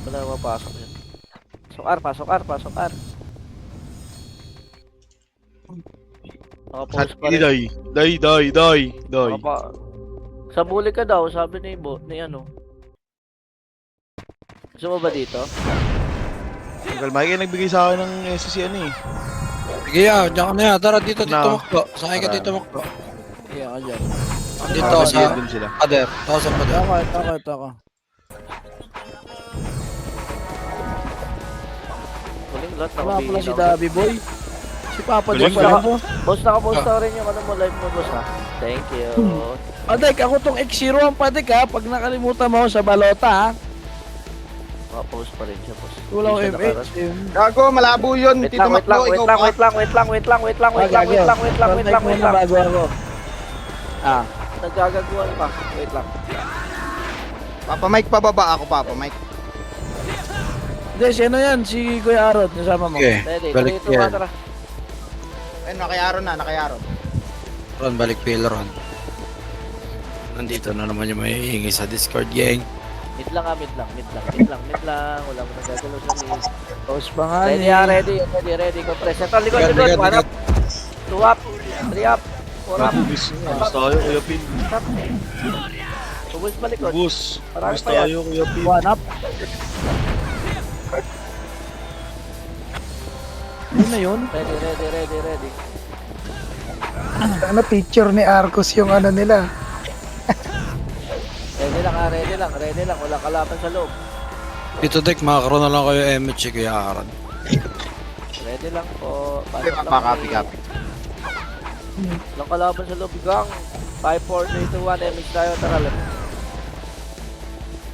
Wala na mapasok yun. Pasok R, pasok R, pasok R. Nakapost pa rin. Die. Sa buli ka daw, sabi ni ano. Gusto mo ba dito? Uncle Mike nagbigay sa akin ng SC ano eh. Sige ya, diyan ka na ya. Tara dito, dito No. makbo. Sakay ka Tara. dito makbo. Iya ka dyan. Dito Para sa mag-heal din sila. pader. Ako sa pader. Ako. Huling lot, Wala pala si nakabihinaw. Dabi Boy. Si Papa Galing, Jack pala galing. po. Boss, nakapost na rin yung ano mo, live mo, boss ha. Thank you. Padek, ako tong X0 ang padek ha. Pag nakalimutan mo sa balota ha. Nakapost pa rin siya, boss. Wala ko Hindi siya MH. nakaras- Gago, malabo yun. Wait Tito lang, wait lang, Makbo, wait ikaw lang, pa. wait lang, wait lang, wait lang, wait lang, wait lang, wait lang, wait lang, wait lang, wait lang. Bago ako. Ah. Nagkagaguhan pa. Wait lang. Papa Mike, pababa ako, Papa Mike. Hindi, sino yan? Si Kuya Arod, nasama mo. Okay, Ready, balik 3, 2, 1, yan. tara. Ayun, nakayaron na, nakayaron. Ron, balik pil Ron. Nandito na naman yung may hihingi sa Discord gang. Mid lang ah, mid lang. Wala mo nang gagalaw sa mid. Tapos pa nga Ready eh. ah, ready. Compress. Ito, likod. Bigat. One up. 2 up. 3 up. 4 up. Bus tayo Kuya Pin. Tubos pa likod. Bus Marami pa yan. tayo Kuya Pin. One up. Yun na yun. Ready. Ano picture ni Arcos yung ano nila? Ready lang. Wala kalaban sa loob. Dito Dek, makakaroon na lang kayo MH kaya Aaron. Ready lang po. Hindi, Pasok lang copy. Walang kalaban sa loob. Gang. 5, 4, 3, 2, 1. MH tayo. Tara, left.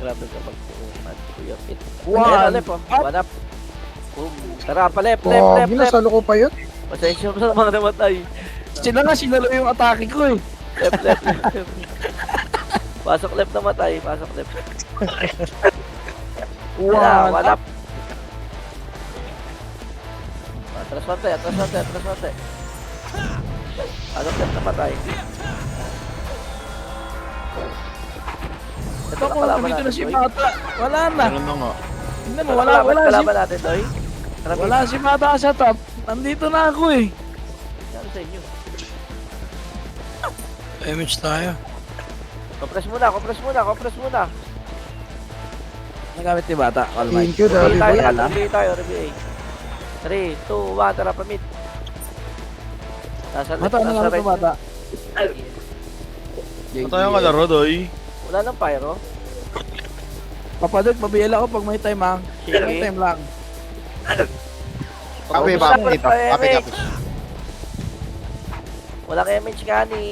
Grabe ka pag-tuungan. Kuya Pit. One Left, oh. One up. Boom. Tara, pa left. Pogi, nasalo ko pa yun. Pasensya mo sa mga namatay. Sila nga, sinalo yung atake ko eh. Left. Pasok left na matay. Pasok left. Wala, one up. Atras konti. Pasok left na matay. Ito Ako, dito na si Mata. Wala na. Ano na nga. Tingnan mo, wala si, kalaban natin, Doy. wala si Mata sa top. Nandito na ako eh. Ano sa inyo? MH tayo. Compress muna. Nagamit ni Bata. Thank you, Dabi Boy. Review tayo. 3, 2, 1, tara pamit. Nasa Mata, ano nagamit ni Bata? Ano tayo nga laro Doy? Wala nang pyro. Papadok, mabiyala ako pag may time ha. Sige. May time lang. Copy, Ubus Papa, na, dito. Copy. Walang MH kani.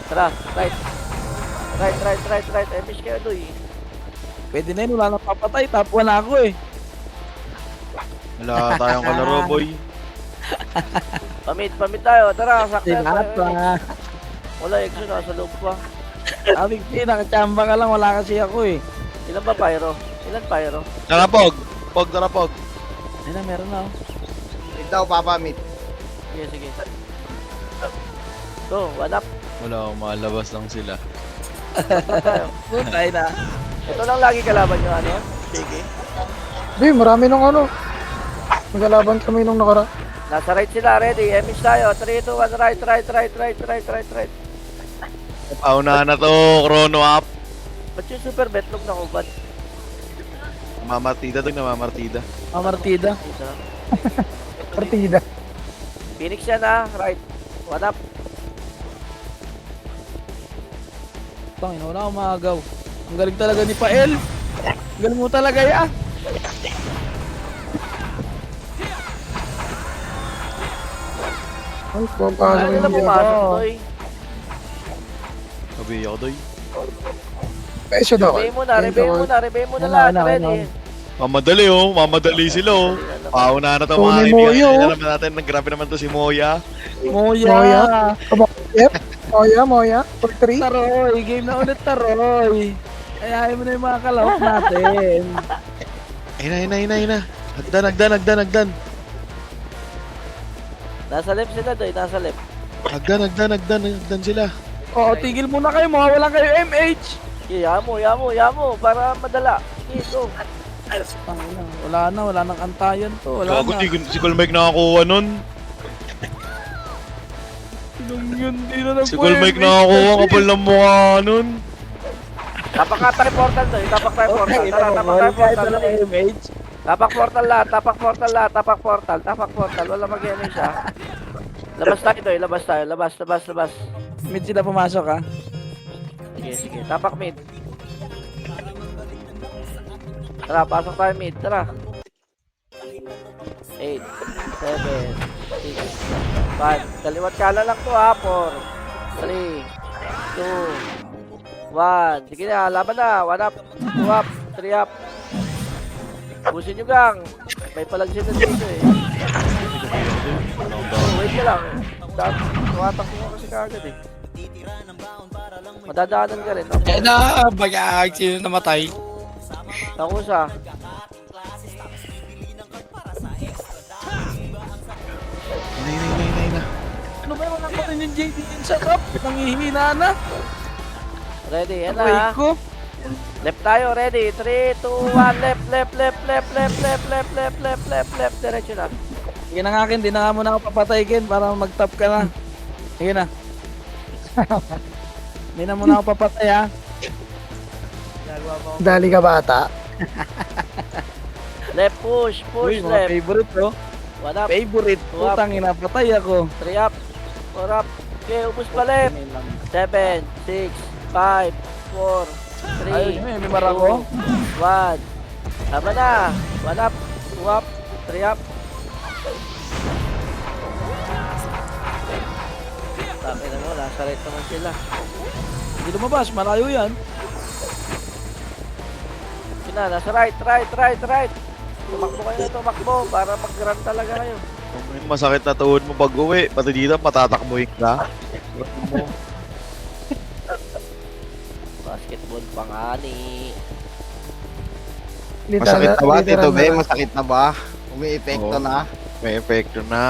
Tara, right. MH kayo doy. Pwede na yun, wala nang papatay. Top 1 ako eh. Wala tayong kalaro boy. Pamit tayo. Tara, Si sakyan tayo. Mata. Wala, exo nasa loob pa. Sabi ko, nakachamba ka lang, wala kasi ako eh. Ilan ba pyro? Ilan pyro? Tara Pog. Tara Pog. Ayun na, meron na oh. Mid daw, Papa, mid. Sige. Go, one up. Wala akong malabas lang sila. Tayo. Tayo na. Ito lang lagi kalaban nyo, ano? Sige. Di, marami nung ano. Magalaban kami nung nakara. Nasa right sila, ready. MH tayo. 3, 2, 1, right. Paunahan na to, chrono up. Ba't yung super betlog na ubad? Namamartida Doy, namamartida. Mamartida. Isa. Partida. Phoenix yan ah, right. One up. Tangin, wala akong maagaw. Ang galing talaga ni Pael. Ang galing mo talaga ya. Ay, papasok Ano na yung pumasok, dito. Toy? Sabi ako Doy. Peso daw. Rebay mo na lahat. Ready. Mamadali sila oh. Paunahan na to mga Tony kaibigan. Moyo. Alam na natin, grabe naman to si Moya. Moya. Moya. Yep. Moya. For 3. Taroy. Game na ulit, Taroy. Ayahin mo na yung mga kalahok natin. Ayun na. Hagdan. Nasa left sila, Doy. Nasa left. Hagdan sila. Oo, tigil muna kayo. Mawawala kayo MH. Yamo, para madala. Sige, go. Tangina, wala nang antayan to. Wala Gago, na. si Cool Mike nakakuha nun. Sinong yun? Di na Si Cool Mike nakakuha, kapal ng mukha nun. Tapak nga tayo portal doy. Tapak tayo portal. Tara, tapak tayo portal. Dali. Tapak portal lahat. Tapak portal. Wala mag-ano siya. Labas tayo doy. Labas. Mid sila pumasok ha. Sige. Tapak mid. Tara, pasok tayo mid. Tara. 8, 7, 6, 5. Kaliwat kala lang to ha. 4, 3, 2, 1. Sige na, laban na. 1 up, 2 up, 3 up. Busin nyo gang. May palagsin na dito eh. Wait ka lang. Tuwatak mo kasi kagad eh. Madadaanan ka rin. Kaya na, bagay, sino namatay? Takusa. Nay na. Ano ba naman natin yung JD yun sa cup? Nangihina na. Ready, yan Aray na. ko. Left tayo, ready. 3, 2, 1, left. Diretso na. Sige na nga akin, di na nga muna ako papatay Ken para mag-top ka na. Sige na. Di na muna ako papatay ha. Dali ka bata. Left push, Uy, mga left. favorite bro. 1 up, Favorite. Up. Putang ina, patay ako. 3 up, 4 up. Okay, ubus pa left. 7, 6, 5, 4, 3, Ayun, may marako. 1. Tama na. 1 up, 2 up, 3 up. Sabi na mo, nasa right naman sila. Hindi lumabas, malayo yan. Yun na, nasa right. Tumakbo kayo na tumakbo para mag-run talaga kayo. Kung masakit na tuhod mo pag uwi, pati dito matatakbuhin ka. Basketball pa nga ni. Masakit na ba, Tito Be? Literal na. Masakit na ba? Umi-epekto Oo. na. May epekto na.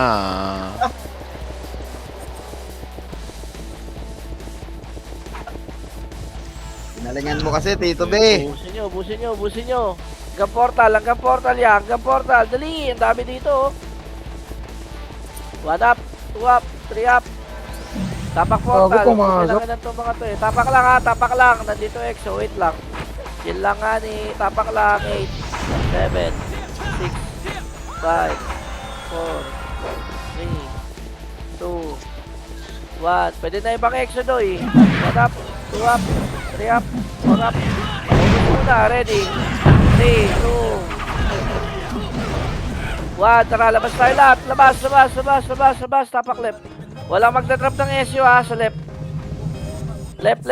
Pinalingan mo kasi, Tito Be. Busin nyo. Hanggang portal yan. Dali, ang dami dito. 1 up, 2 up, 3 up. Tapak portal. Bago pumasok. Kailangan na itong mga to eh. Tapak lang. Nandito EXO, wait lang. Chill lang nga ni. Tapak lang. 8, 7, 6, 5, 4, 3, 2, 1. Pwede na ibang EXO doy. 1 up, 2 up, 3 up, 4 up. Ubus muna, ready. 3, 2, 1. Tara, labas tayo lahat. Labas. Tapak left. Walang magdadrop ng SU ha, sa left. Left.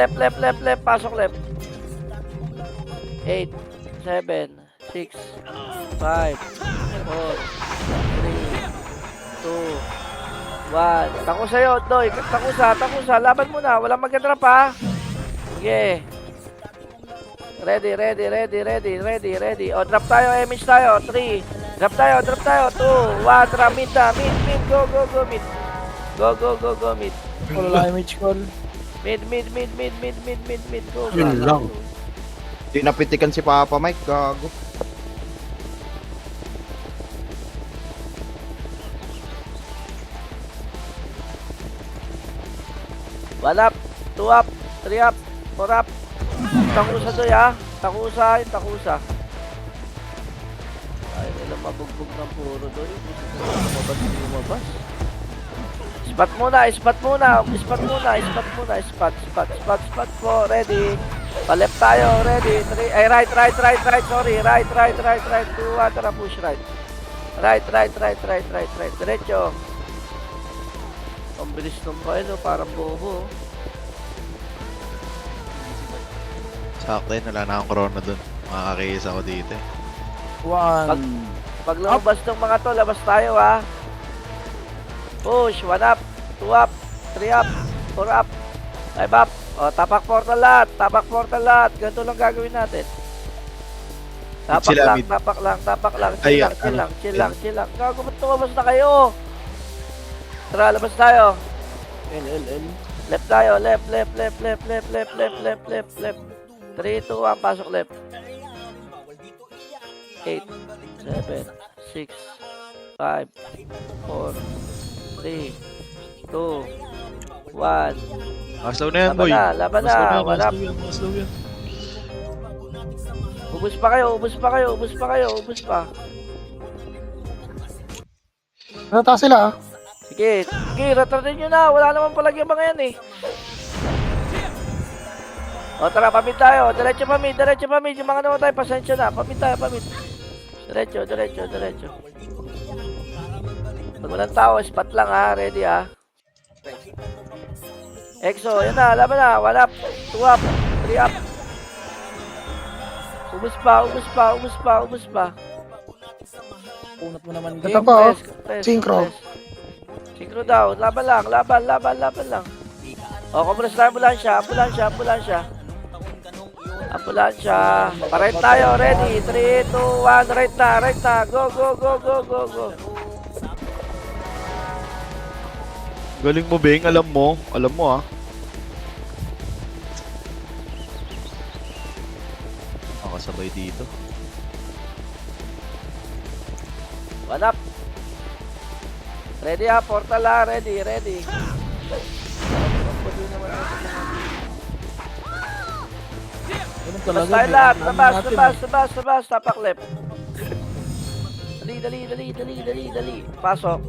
Pasok left. 8, 7, 6, 5, 4, 3, 2, 1. Tako sa'yo, Doy. Takusa. Laban mo na. Walang magdadrop ha. Sige. Ready. O, drop tayo. Image tayo. 3. Drop tayo. 2, 1. Drop mid na. Mid. Go, mid. Go, mid. Wala image call. Mid. Go. Yun lang. Tinapitikan si Papa Mike, gago. One up, 2 up, 3 up, 4 up. Takusa doy ha. Takusa. Ay, nila mabugbog ng puro doy. Lumabas. Spot muna. Po. Ready. Pa-left tayo. Ready. Right. Sorry. Right. 2, 1. Tara, push right. Right. Diretso. Ang bilis ng bailo. Parang bobo. Sakto yun, wala na akong corona dun. Makakakiyis ako dito eh. 1. Pag lumabas ng mga to, labas tayo ha. Push, 1 up, 2 up, 3 up, 4 up, 5 up. O, tapak portal lahat. Ganito lang gagawin natin. Tapak lang. Chill lang. Gago, ba't tumabas na kayo? Tara, labas tayo. L. Left tayo, left. 3, 2, 1, pasok left. 8, 7, 6, 5, 4, 3, 2, 1. Slow na yan, Laban boy. na, laban na. Wala. Slow yan. Ubus pa kayo, ubus pa kayo, ubus pa kayo, ubus pa. Nata sila ah. Sige, sige, retratin nyo na. Wala naman palagi mga yan eh. O tara, pamit tayo. Diretso pamit, diretso pamit. Yung mga naman tayo, pasensya na. Pamit tayo, pamit. Diretso, diretso, diretso. Pag walang tao, spot lang ha. Ready ha. Exo, yan na, laban na. 1 up, 2 up, 3 up. Ubus pa, ubus pa, ubus pa, ubus pa. Punat mo naman Ito game. pa oh. Press, Synchro. press. Synchro daw. Laban lang. Laban, laban, laban lang. O, compress tayo. Ambulansya. Ambulansya. Ambulansya. Ambulansya. Pa-right tayo. Ready. 3, 2, 1. Right na. Right na. Go, go, go, go, go, go. Galing mo, Beng. Alam mo. Alam mo, ah. Nakasabay dito. 1 up. Ready ha. Portal ha. Ready. Ready. Ganun Labas talaga. tayo may lahat. ano Labas, natin, labas, labas, labas. Tapak left. Dali, dali, dali, dali, dali, dali. Pasok.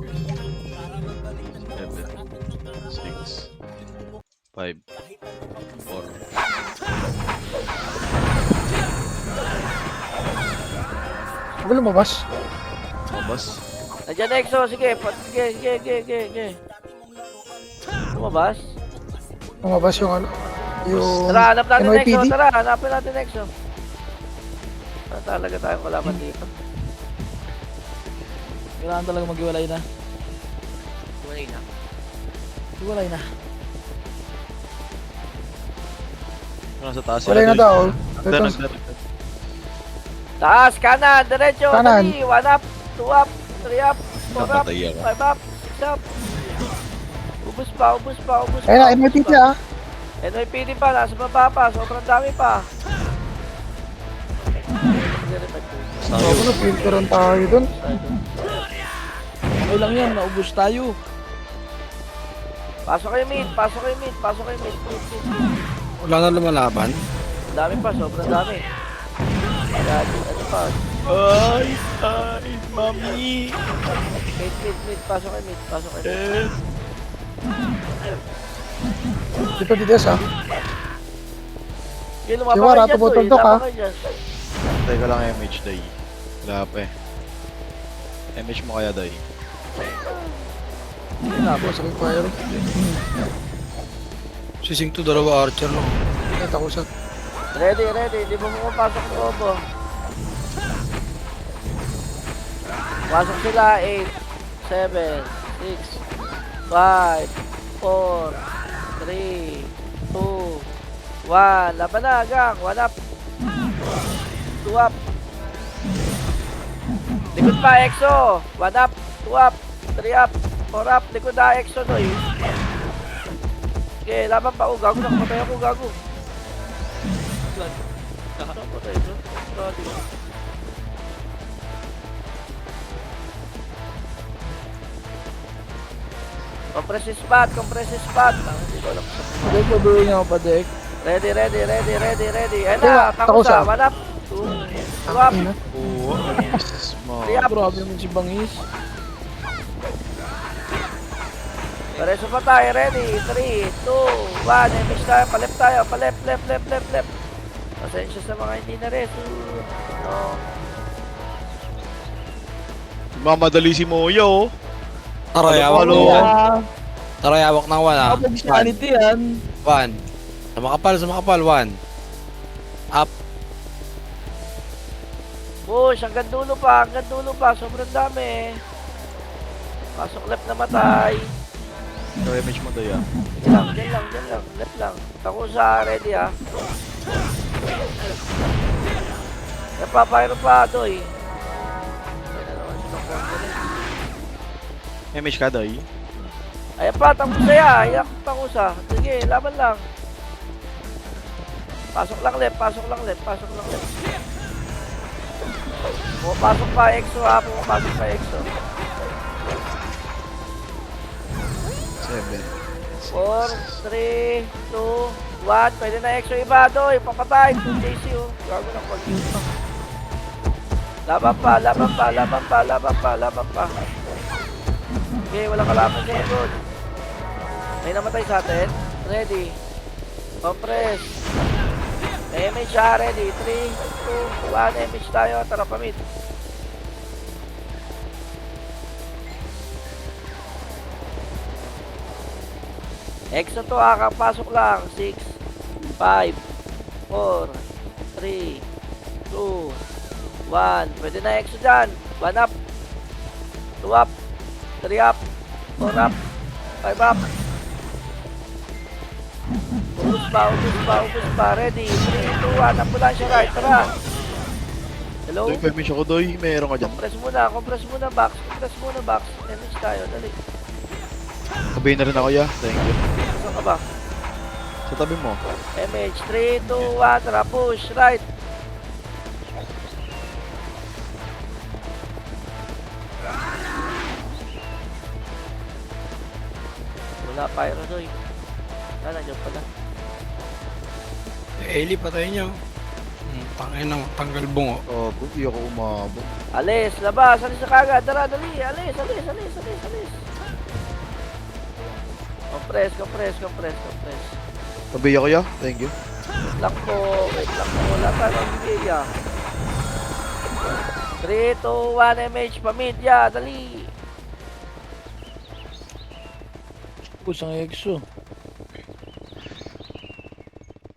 7, 6, 5, 4. Huwag lumabas. Mabas. Nandiyan Exo. Sige. Sige, sige, sige, sige, sige. Lumabas. Lumabas yung ano. Yung Tara, hanap natin Exo. NYPD. Tara, hanapin natin Exo. Wala talaga tayong kalaban dito. Kailangan talaga maghiwalay na. Tuloy na. Hiwalay na. Nasa taas Wala na Doy. daw. Nagda, Ito. nagda. Taas, kanan, diretso, Kanan. dali. 1 up, 2 up, 3 up, 4 up, Napatay ako. 5 up, 6 up. Ubus pa, ubus pa, ubus pa. Ayun na, ubus NYPD pa. ah. NYPD pa, nasa baba pa, sobrang dami pa. Bago na, filteran tayo dun. Okay lang yan, naubos tayo. Pasok kayo mid, pasok kayo mid, pasok kayo mid. Mid, mid, mid. Wala na lumalaban. Dami pa, sobrang dami. Ano pa? Ay, ay, mami. Mid, mid, mid, pasok kayo mid, pasok kayo mid. Dito dides ah. Sige, Si lumabang Wara, kayo dyan, Toy. tumutuldok, Lumabang ah. kayo dyan. Teka lang, MH, Day. Wala pa eh. MH mo kaya, Day. Hindi na ako sa fire. Sising to, dalawa archer no. Kita ko sa... Ready, ready. Di ba pumapasok ng combo? Pasok sila. 8, 7, 6, 5, 4, 3, 2, 1. Laban na, gang. 1 up. 2 up. Likod pa, Exo. 1 up, 2 up, 3 up, 4 up. Likod na, Exo, Noy. Okay, laban pa. Oh, gago. Nakamatay ako, gago. Nakamatay ito. Compress spot, compress spot. Hindi ko alam sa Dek, babuhin niya ako pa, Dek. Ready, ready, ready, ready, ready. Ayan Diba, na, takusa. takusa. 1 up, 2 up, Ina. Oo, smart. 3 up. Grabe naman si Bangis. Pareso pa tayo, ready. 3, 2, 1. Emis tayo, palep tayo. Palep, left, left, left, left. Pasensya sa mga hindi na reso. No. Mamadali si Moya, oh. Taray, hawak Halo, ng halo. one. Taray, hawak ng one ah. Kapag sanity yan. One. Sa makapal, one. Up. Push, hanggang dulo pa, hanggang dulo pa. Sobrang dami. Pasok left na matay. Ito, MH mo, Day, ah. Sige lang, dyan lang, dyan lang. Left lang. Takusa, ready ha. Napapayro pa, Doy. MH ka, Day. Ayan pa, takusa ya. Ayan, takusa. Sige, laban lang. Pasok lang left, pasok lang left, pasok lang left. Pumapasok pa EXO ha, pumapasok pa EXO. 7. 4, 3, 2, 1. Pwede na EXO iba, Doy. Papatay. 2 JC, oh. Gago na pag Laban pa, laban pa, laban pa, laban pa, laban pa. Okay, wala kalaban sa good. May namatay sa atin. Ready. Compress. May image siya, ready. 3, 2, 1. Image tayo. Tara, pamit. EXO to ha, kapasok lang. 6, 5, 4, 3, 2, 1. Pwede na EXO dyan. 1 up. 2 up. 3 up. 4 up. 5 up. Ubus pa, ubus pa, ubus pa. Ready. 3, 2, 1. Ambulansya right. Tara. Hello? Doy, permission ko, Doy. Meron ka dyan. Compress muna, box. Compress muna, box. Damage tayo, dali. Sabihin na rin ako, ya. Thank you. Saan ka ba? Sa tabi mo. MH, 3, 2, 1, tara, push, right. Wala, pyro, Doy. Nandiyan pala. Eli, patay niyo. Tangin ng tanggal bungo. Oh, hindi ako umabot. Alis, labas, alis na kagad, tara, dali, alis. Compress. Sabi ako, ya. Thank you. Wait lang po, wala pa ng bigay, 3, 2, 1, MH, pamidya, dali. Pusang EXO.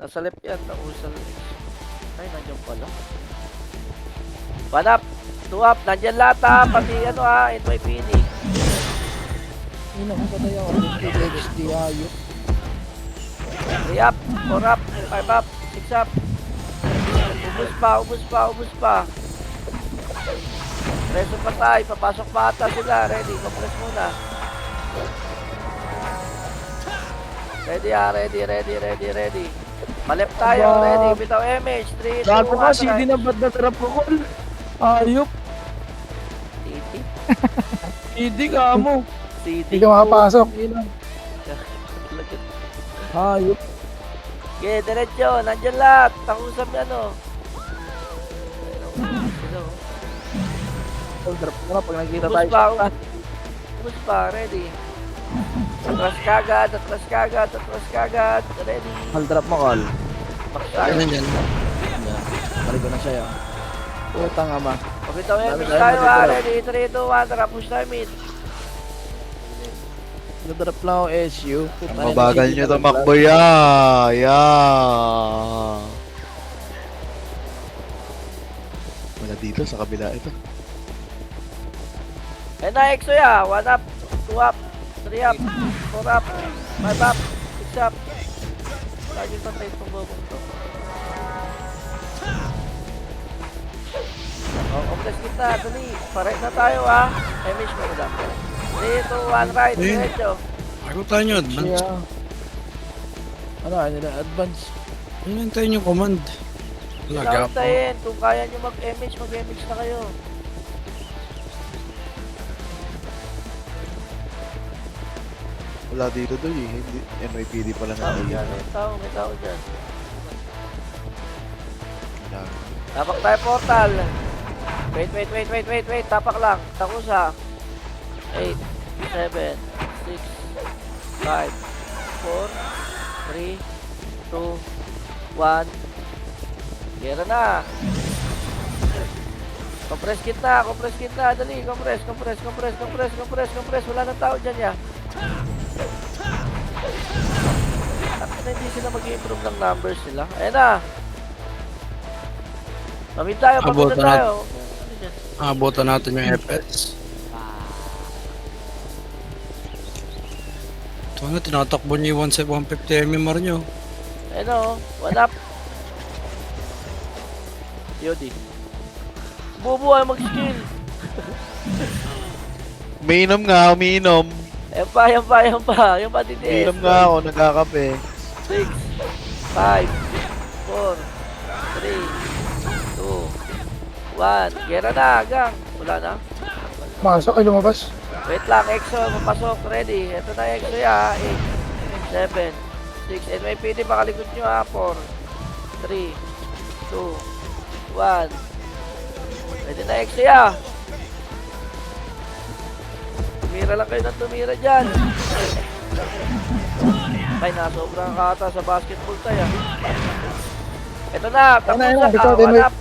Nasa left yan, nausal. Ay, nandiyan pala. 1 up, 2 up, nandiyan lahat ha, pati ano ha, NYPD. Ina ko patay ako. XD ayok. 3 up, 4 up, 5 up, 6 up. Ubus pa. Preso patay, papasok pa ata sila, ready, compress muna. Ready ha, ready. Malep tayo, ready, bitaw MH, 3, 2, 1, Gago ka, CD na ba't natrap ko, Col? Ayok. CD. CD ka mo. CD. Hindi ka makapasok. Ayok. Okay, diretso, nandyan lahat. Takusap yan, oh. Drop ko na pag nakikita tayo. Ubus pa, ready. Atras kagad, ready. Hal drop mo, Col. Back tayo. Yan, yan. Balik ko na siya. Putang ama. Pagkitaw MH tayo, ha. Ready, 3, 2, 1, tara, push tayo mid. Nadrop lang ako SU. Ang mabagal nyo tumakbo, ya. Wala dito sa kabila ito. Ayun na, EXO ya. 1 up, 2 up, 3 up, 4 up, 5 up, 6 up. Lagi pa tayo itong bobong to. Compress kita, dali. Paret na tayo, ha. MH mo na. 3, 2, 1, right, Ayun. diretso. Ako tayo nyo, advance. Siya. Ano nila? Advance. Ano lang tayo yung command? Wala, gap. Launtayin, kung kaya nyo mag-MH na kayo. Wala dito, Doy. Hindi. NYPD pala na. Tao dyan, may tao dyan. Wala. Tapak tayo portal. Wait. Tapak lang. Takusa. 8, 7, 6, 5, 4, 3, 2, 1. Gera na. Compress kit na. Dali, compress. Wala nang tao dyan ya. At hindi sila mag-improve ng numbers nila. Ayan na. Pamit tayo. Abutan Ano dyan? Abutan natin yung FPS. Ito na, tinatakbo niyo yung 150 MMR nyo. Ayan o. 1 up. Yodi. Bubuhay mag-skill. Umiinom nga, umiinom. Yan pa. Yung pa DDS. Umiinom nga ako, nagkakape. 6, 5, 4, 4, 3, 2, 1. Gera na, gang. Wala na. Masok ay lumabas. Wait lang, EXO, papasok, ready. Ito na EXO ya, 8, 7, 6, and may PD, baka likod nyo ha, 4, 3, 2, 1. Pwede na EXO ya. Tumira lang kayo ng tumira dyan. Ay, nasobrang kata sa basketball tayo. Ito na, tapos Ayun na, na, bitaw din, up,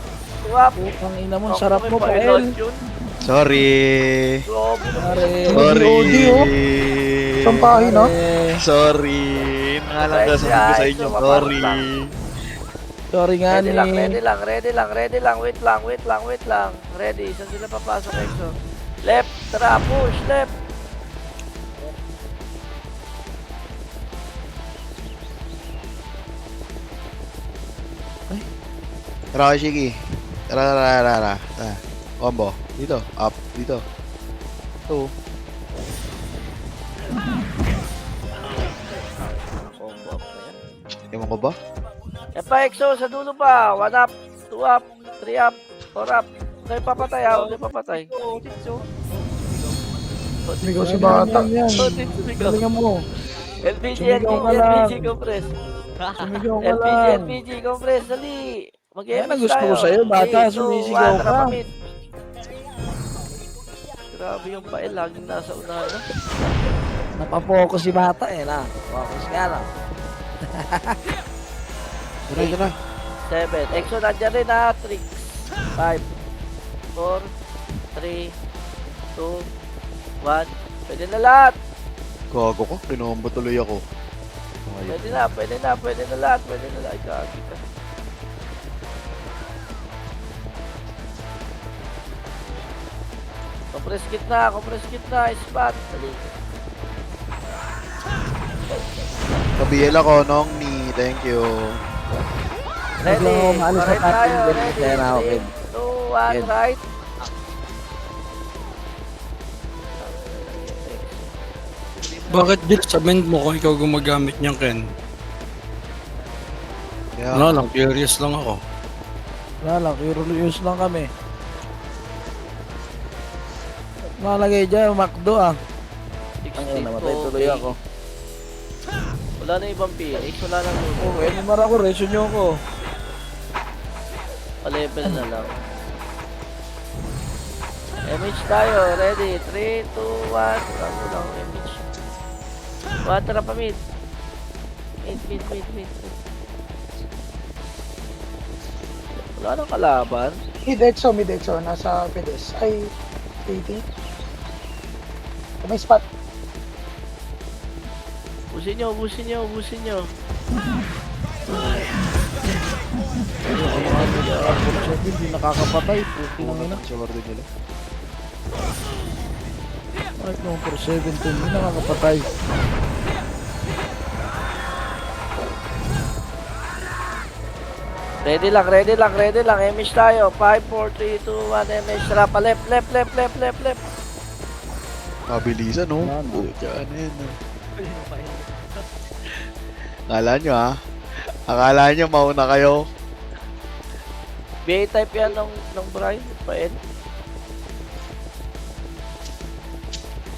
tuwap. Putang ina mo, sarap mo pa, El. Sorry. Pare. OD, oh. Sampahin, ha? Sorry. Nangalang sabi ko sa inyo. Sorry. Sorry nga Ready ni. lang, ready lang, ready lang, ready lang. Wait lang, wait lang, wait lang. Ready, saan sila papasok, EXO? Left, tara, push, left. Tara, Shiki. Tara. Combo. Dito. Up. Dito. Ito. Combo up na yan. Ewan ko ba? Yan pa, EXO, sa dulo pa. 1 up, 2 up, 3 up, 4 up. Huwag papatay, ha? Huwag papatay. Sumigaw si bata. Yan. Sumigaw. Galingan mo. LPG, Sumigaw LPG, ka lang. LPG, compress. Sumigaw ka LPG, lang. LPG, compress, dali. Yan ang gusto ko sa'yo, bata, sumisigaw ka. Grabe yung pael, laging nasa unahan na. Napapokus si bata eh na. Focus nga lang. Ito na. 7. EXO, nandiyan rin ha. 3, 5, 4, 3, 2, 1. Pwede na lahat. Gago ko. Kinombo tuloy ako. Ayun. Pwede na, pwede na, pwede na lahat. Pwede na lahat. Kaki ka. Compress kit na, spot. Dali. Kabiel ako, Nong ni. Thank you. Ready, Huwag lang umaalis sa correct tapping, tayo. ganun Ready, kaya na ako, 3, Kid. 2, 1, Kid. right. Bakit Jill, sabihin mo kung ikaw gumagamit niyan, Ken? Yeah. Ano lang, curious lang ako. Wala lang, curious lang kami. Malagay dyan, McDo ah. 16, Ay, namatay tuloy okay. ako. Wala na ibang Phoenix, wala na lulo. Oh, eh, numara ko, reso nyo ko. Pa-level na lang. MH tayo, ready. 3, 2, 1. Ako lang, MH. Tara pa mid. Mid. Wala nang kalaban. Mid exo, nasa pedes. Ay, 80. May spot. Ubusin nyo. Hindi nakakapatay, puti ng ina. Sa order nila. Kahit nung for 17, hindi nakakapatay. Ready lang. MH tayo. 5, 4, 3, 2, 1. MH. Tara pa left. Mabilisan, no? Ano? Ano yan, no? Akala nyo, ha? Akala nyo, mauna kayo. BA type yan ng Brian. Pa-N.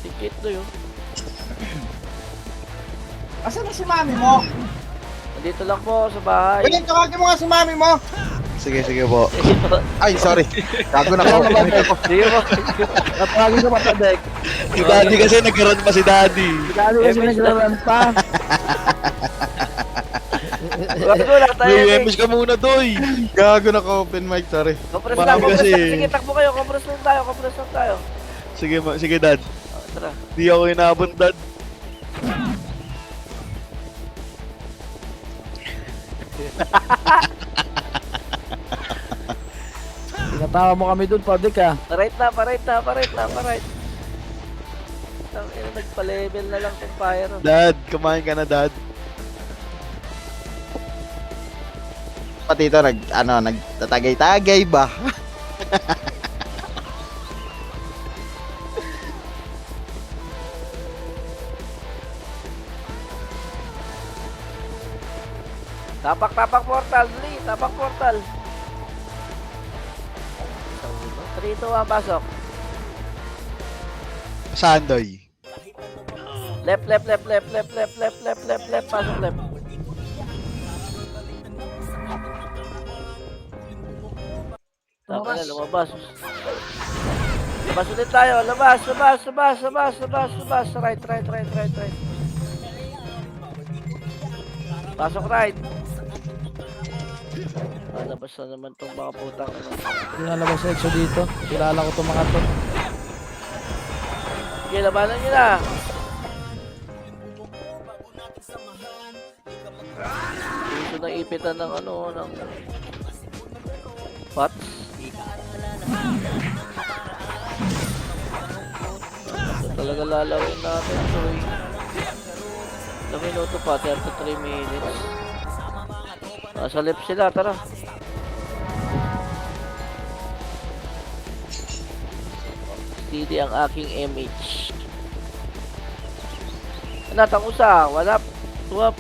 Tikit to yun. Asan na si mami mo? Nandito lang po sa bahay. Pwede tawagin mo nga si mami mo. Sige po. Ay, sorry. Gago na ko. Sige po. Natawagin ko pa sa deck. Si Daddy kasi nagkaroon pa si Daddy. Dali kasi nagraran pa. Gago na tayo. May MH ka muna, Doy. Gago na ko open mic, sorry. Compress Marami lang. kasi. Sige, takbo kayo. Compress lang tayo. Sige, Dad. Tara. Di ako inabot, Dad. Tinatawa mo kami dun, Padik ah. Pa-right na. Nagpa-level na lang tong fire. Dad, kumain ka na, Dad. Pati ito, nagtatagay-tagay ba? Tapak portal, dali, tapak portal. 3, 2, 1, pasok. Saan, Doy? Left, pasok left. Tama na, lumabas. Labas ulit tayo, labas. Right. Pasok right. Labas na naman tong mga putang. Hindi na labas sa exo dito. Kilala ko itong mga to. Sige, labanan nyo na. Gusto na ipitan ng ng pots. Ito talaga lalawin natin ito eh. Ilang minuto pa, 33 minutes. Nasa left sila, tara. Steady ang aking image. Takusa, wala. Tuwap.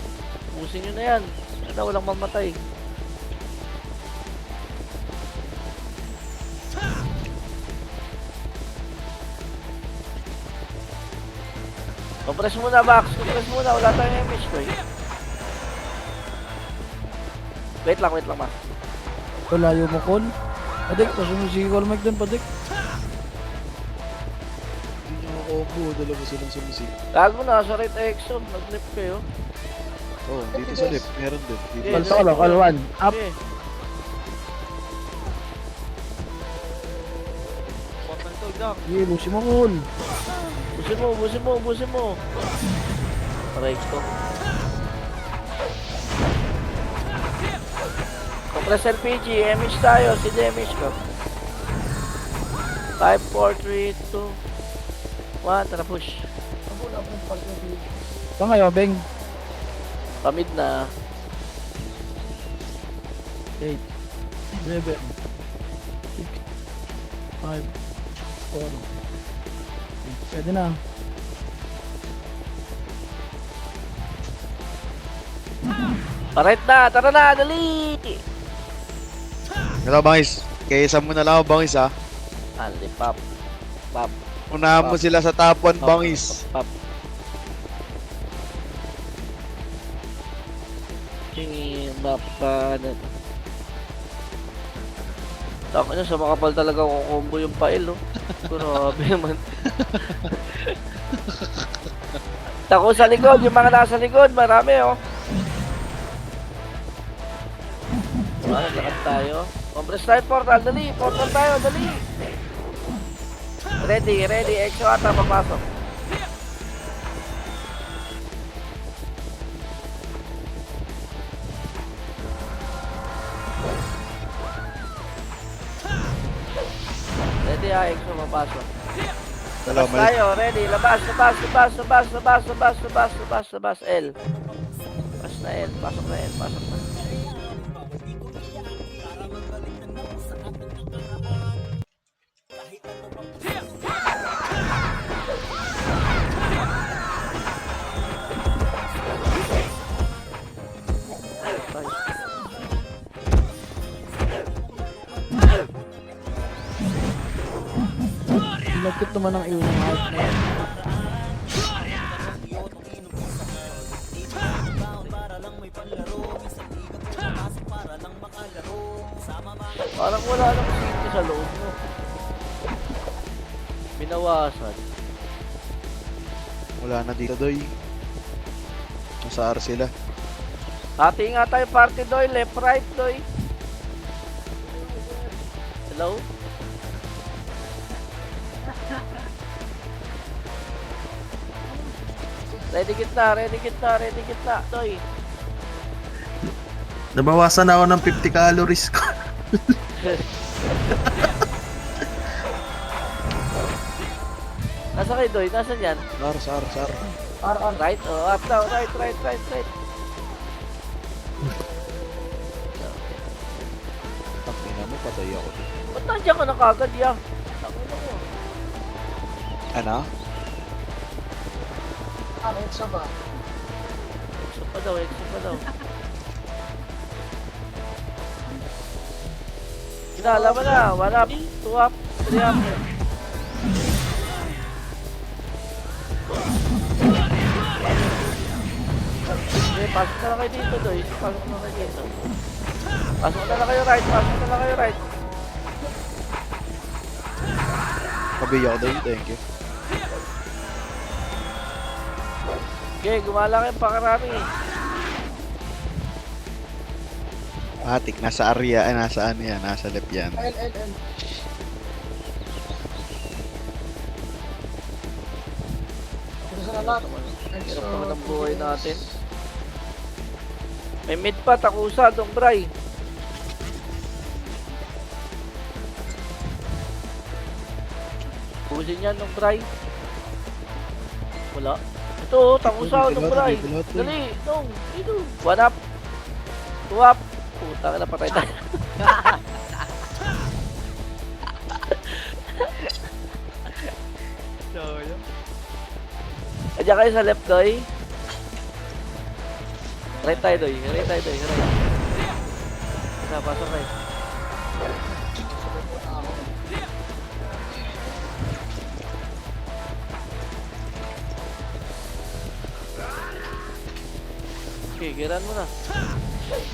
Busin nyo na yan. Walang mamatay. Compress muna, Max. Compress muna. Wala tayong image ko eh. Wait lang, ma. Layo mo, Col. Padik, pasunod Col Mike dun, padik. Hindi nyo combo, dalawa silang sumisip. Gago na, sa right exo. Nag-lip kayo. Oh, dito sa left, meron din. Dito. Yeah. Col 1. Up. Okay. Sige, busi mo, Col. Busin mo. Aray ko. Compress LPG, image tayo, si damage ko. 5, 4, 3, 2, 1, tara push. Ito ngayon, Beng. Pamid na. 8, 7, 6, 5, 4. Pwede na. Parait na, tara na, dali! Ito, bangis. Kaysa mo na lang ako, bangis, ha? Ali, pop. Unahan mo sila sa top 1, bangis. Pop. Tingin, map pa na. Tako nyo, sa makapal talaga kukumbo yung pail, oh. Grabe naman. Tako sa likod, yung mga nasa likod, marami, oh. Lakad tayo. Compress tayo, portal, dali. Portal tayo, dali. Ready. Exo ata, papasok. Ready ha, Exo, papasok. Dalawa, Labas tayo, ready. Labas. L. Pas na L, pasok na. Lagkit naman ang iwan ng hype na yan. Parang wala nang safety sa loob mo. Binawasan. Wala na dito, Doy. Nasa R sila. Hati nga tayo party, Doy. Left, right, Doy. Hello? Ready gitna, Doy. Nabawasan ako ng 50 calories ko. Nasa kayo, Doy? Nasaan yan? R. Right? Oh, up down. Right. Takina mo, patay ako dito. Ba't nandiyan ka na kagad, ya? Takina mo. Ano? Exo pa daw. Sige na, laban na. 1 up, 2 up, 3 up. Okay, pasok na lang kayo dito, Doy. Pasok na kayo dito. Pasok na lang kayo right, pasok na lang kayo right. Pabiya ko Day, thank you. Okay, gumala kayo pakarami. Matik, nasa area, nasa ano yan, nasa left yan. L. Gusto na lahat. Hirap naman ang buhay natin. May mid pa, takusa, dong Bray. Pusin yan, dong Bray. Wala. Ito, takusa, dong Bray. Dali, dong, dito. 1 up. 2 up. Puta ka na, patay tayo. Andiyan kayo sa left, Doy. Right tayo, Doy. Right tayo, Doy. Right. Pasok right. Okay, giran mo na. Right.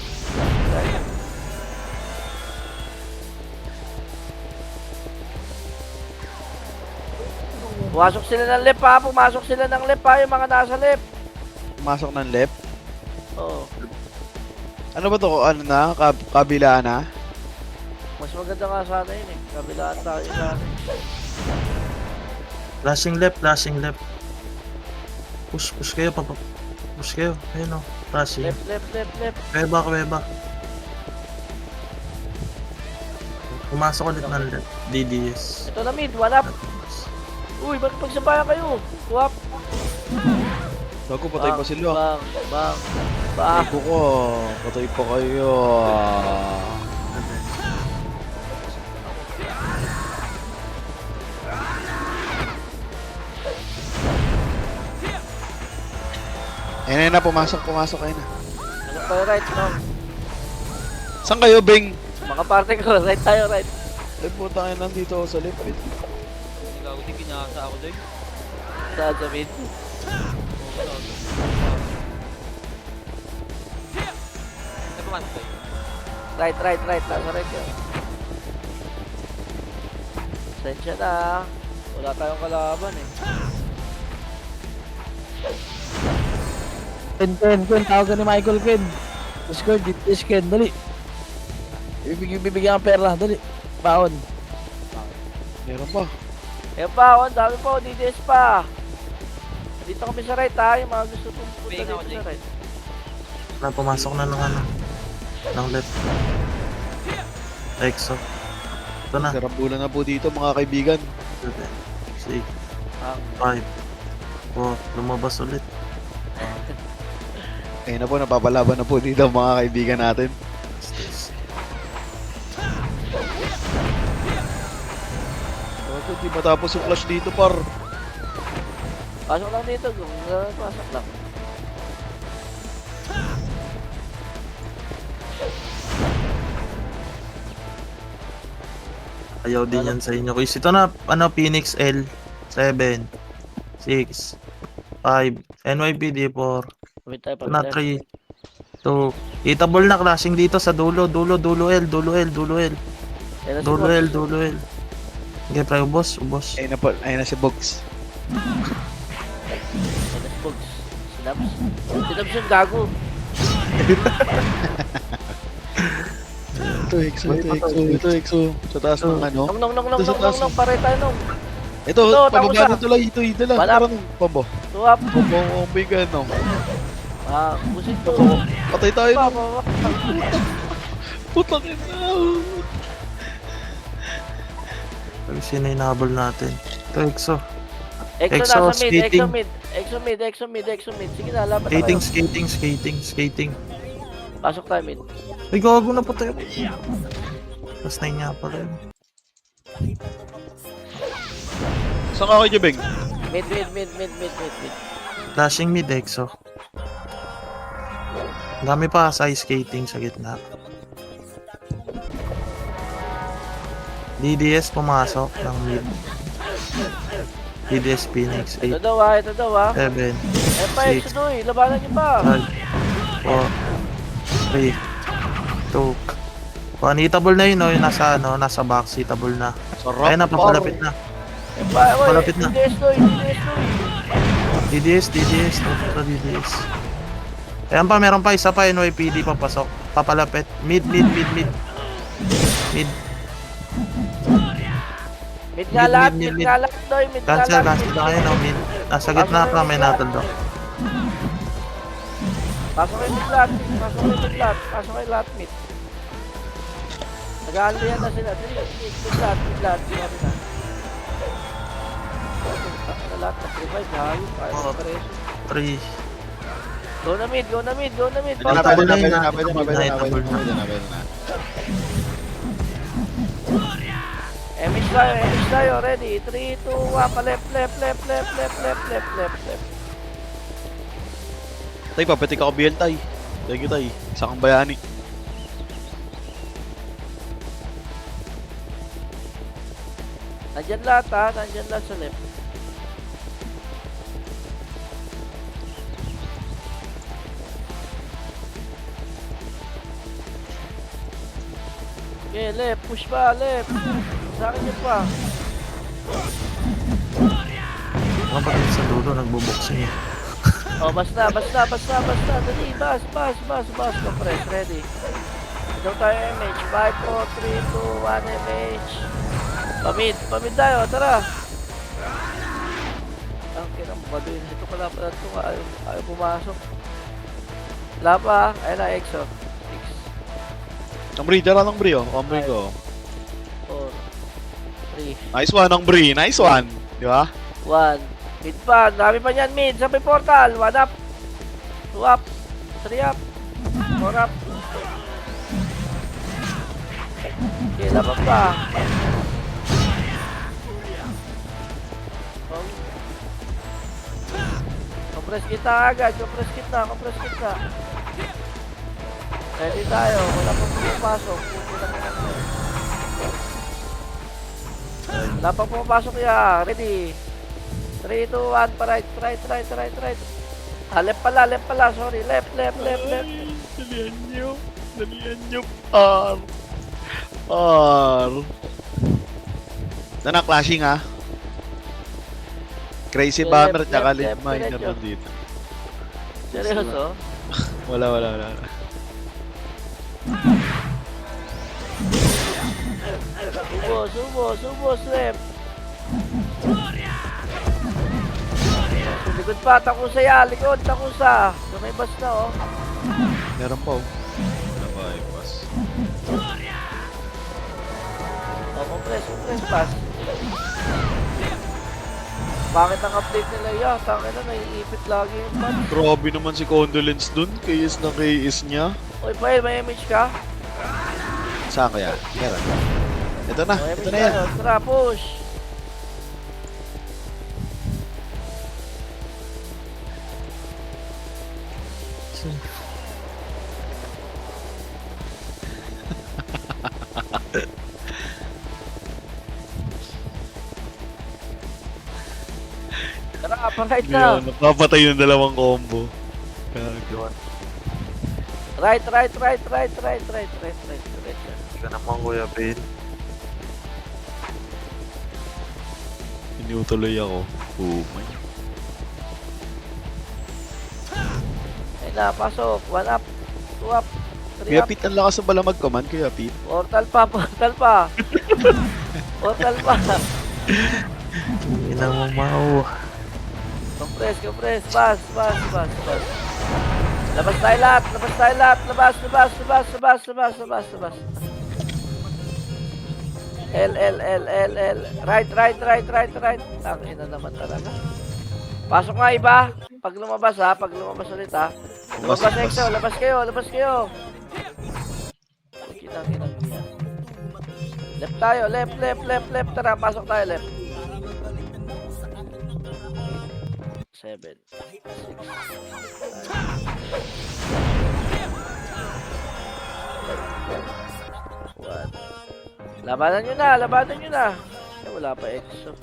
Pumasok sila ng left ha, pumasok sila ng left ha, yung mga nasa left. Pumasok ng left. Oo. Ano ba to? Ano na? Kabila na? Mas maganda nga sana yun eh. Kabilaan tayo sana. Flashing left, flashing left. Push kayo, push kayo. Ayun o, flashing. Left. Kuweba. Pumasok ulit ng left. DDS. Ito na mid, 1 up. Uy, bakit pagsabayan kayo? Swap. Bago, patay pa sila. Bang. Bago ko, patay pa kayo. Ayun na, pumasok kayo na. Ano tayo right, no? Saan kayo, Bing? Mga parte ko, right tayo, right. Ay, puta kayo, nandito ako sa left. Ikaw, hindi pinasa ako doon. Saan sa mid? Right. Nasa right yun. Sensya na. Wala tayong kalaban eh. Ken, tawagan ni Michael, Ken. Discord, Ken, dali. Bibigyan ang pera, dali. Baon. Meron pa. Ayan pa, ang dami pa, DDS pa. Dito kami sa right ha, yung mga gusto kong punta dito sa right. Pumasok na ng ano. Ng left. Exo. Ito na. Sarap bulan na po dito, mga kaibigan. 6, Ah. 5, 4, lumabas ulit. Ayun na po, napapalaban na po dito, mga kaibigan natin. Ako, di matapos yung flash dito, par. Pasok lang dito, pasok lang. Ayaw din yan sa inyo. Quiz. Ito na, ano, Phoenix L. 7, 6, 5, NYPD 4, Wait tayo ito na 3, 2, hitable na clashing dito sa dulo, dulo L. Dulo L. Okay, pre, ubos. Ayun na po, ayun na si Box. Bugs. Sinabs yung gago. Ito, Exo. Sa taas ng ano. Nong, pare tayo nong. Ito, tapos pababa na. na tulay. Ito, dala. Wala. Parang pabo. Tuwap. Pabo, bigan, no. Pusin to. Patay tayo, no. Pa. Putang ina. Pag sino inahabol natin. Ito, Exo. Exo nasa skating. mid. Exo mid. Sige na, laban na kayo. Skating. Pasok tayo mid. Ay, gago na patay ako. Plus 9 nga pala yun. Saan ka kayo, Beng? Mid. Flashing mid, Exo. Ang dami pa sa ice skating sa gitna. DDS pumasok ng mid. DDS Phoenix. Ito 8, daw ah, ito daw ah. 7, Eh pa, Exodoy, labanan niyo pa. 5, 4, 3, 2. Unhittable na yun, no? Yung nasa box, hittable na. Sarap. Ayun na, papalapit na. Eh pa, oy, Malapit na. DDS Doy, DDS Doy. DDS. Ito, DDS. Ayan pa, meron pa, isa pa, NYPD papasok. Papalapit. Mid. Mid nga Mid, lahat, mid, mid mid. nga lahat Doy, mid nga Cancel lahat. na kayo, no? Mid. Nasa gitna ka, may natalo. Pasok kayo mid lahat, pasok kayo lahat mid. Nag-aalihan na sila, sige, mid lahat, sinabi na. Ang lahat na-provide, hayop, ayaw Oo. na preso. 3. Go na mid. Pwede na, Hittable na yun, pwede na. Emish tayo, ready. 3, 2, 1, pa left. Tay, papatik ako BL, tay. Thank you, tay. Isa kang bayani. Nandyan lahat ha, nandyan lahat sa left. Okay, left, push pa, left. Sa akin yun pa. Ang pati sa dulo, nagbo-boxing eh. Oh, basta. Dali, bas. Compress, ready. Ito tayo MH. 5, 4, 3, 2, 1, MH. Pamid tayo, tara. Ang kinang baduin. Ito pala ito. Ayaw pumasok. Wala pa, ayun na, EXO. 6, Ang Bri, dala ng Bri, oh. Ang Bri ko. 4, 3, Nice one, ang Bri. Nice one. Di ba? 1. Mid pa, dami pa niyan, mid. Sa may portal, 1 up. 2 up. 3 up. 4 up. Okay, laban pa. Compress kita agad, compress kita. Ready tayo, wala pang pumapasok. Wala pang pumapasok ya, ready. 3, 2, 1, pa right. Ah, left pala, sorry. Left. Dalihan nyo. R. Na clashing, ha? Crazy Left, Bomber, left, tsaka left, Lead Miner diretso. nandito. Seryoso? Wala. Subo, left. Likod pa, takusa ya, likod, takusa. Lumibas na, oh. Meron pa, oh. Wala pa, pass. Oh, compress, pass. Bakit ang update nila yan? Tangin na, naiipit lagi yung punch. Grabe naman si Condolence dun. KS na KS niya. Oy, Pael, may image ka? Saan kaya? Meron. Ito na. May Ito image na yan. tayo. Tara, push. Tara, pa-right na. Yan, napapatay yung dalawang combo. Gago. Right. Hindi ka naman, Kuya Ben. Inutuloy ako. Oh my. Ayun na, pasok. 1 up, 2 up, 3 Kuya up. Pete, ang lakas ng balamag command, Kuya Pete. Portal pa. Portal pa. Ina mo, Mau. Compress. Bas. Labas tayo lahat. Labas. L. Right. Ang ina naman talaga. Pasok nga iba. Pag lumabas ulit ha. Lumabas Exo, labas kayo. Kinang. Left tayo, left. Tara, pasok tayo left. 7, 6, 5, 4, 3, 2, 1. Labanan nyo na, labanan nyo na. Eh, wala pa EXO.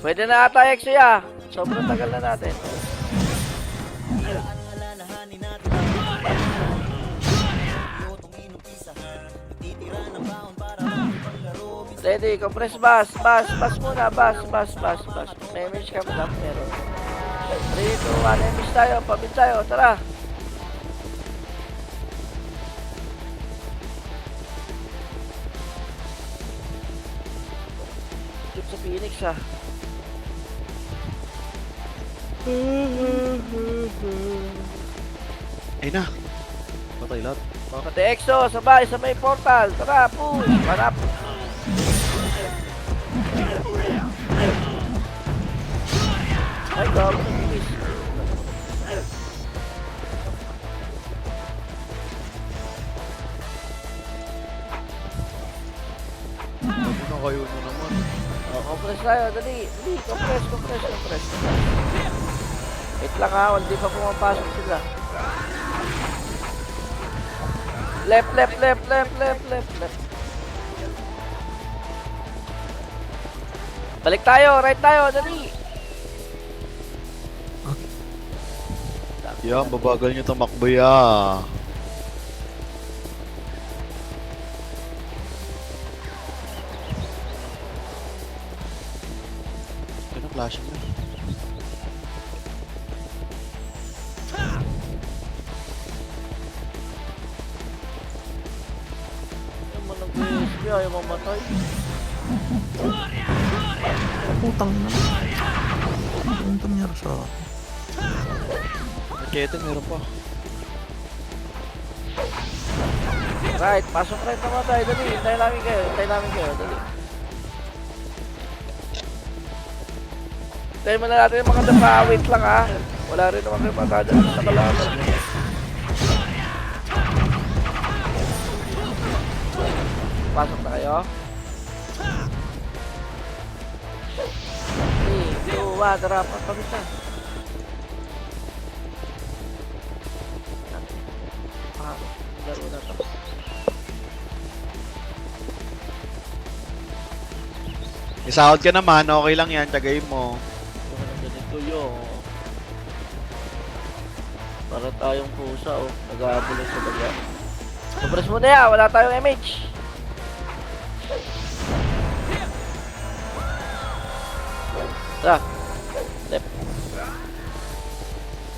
Pwede na ata EXO ya. Sobrang tagal na natin. Ready, compress bus muna, bus. May image ka mo meron. 3, 2, 1, image tayo, pabit tayo, tara. Shoot sa Phoenix ah. Ay na. Patay lahat. Pati EXO, sabay sa may portal. Tara, push, panap. Ay, grabe ng bilis. Bago na kayo na naman. Oh, compress tayo, dali. Compress. Wait lang ha, hindi pa pumapasok sila. Left. Balik tayo, right tayo, dali. Yan, babagal nyo tumakbo ya. Ano, flashing na. Yung mga nag-USB, ayaw mamatay. Putang na. Ano nangyari sa akin? Machete, meron pa. Right, pasok right naman tayo, dali. Hintayin namin kayo, dali. Hintayin mo na natin yung mga dapa, wait lang ha. Wala rin naman kayo matadaan sa kalaban. Pasok na kayo. 3, 2, 1, tara, pagpamita. Laro na to. Isahod ka naman, okay lang yan, tagayin mo. Yung mga ganito yun. Para tayong pusa oh. Nag-aabulan sa baga. Compress muna yan, wala tayong MH. Tara. Left.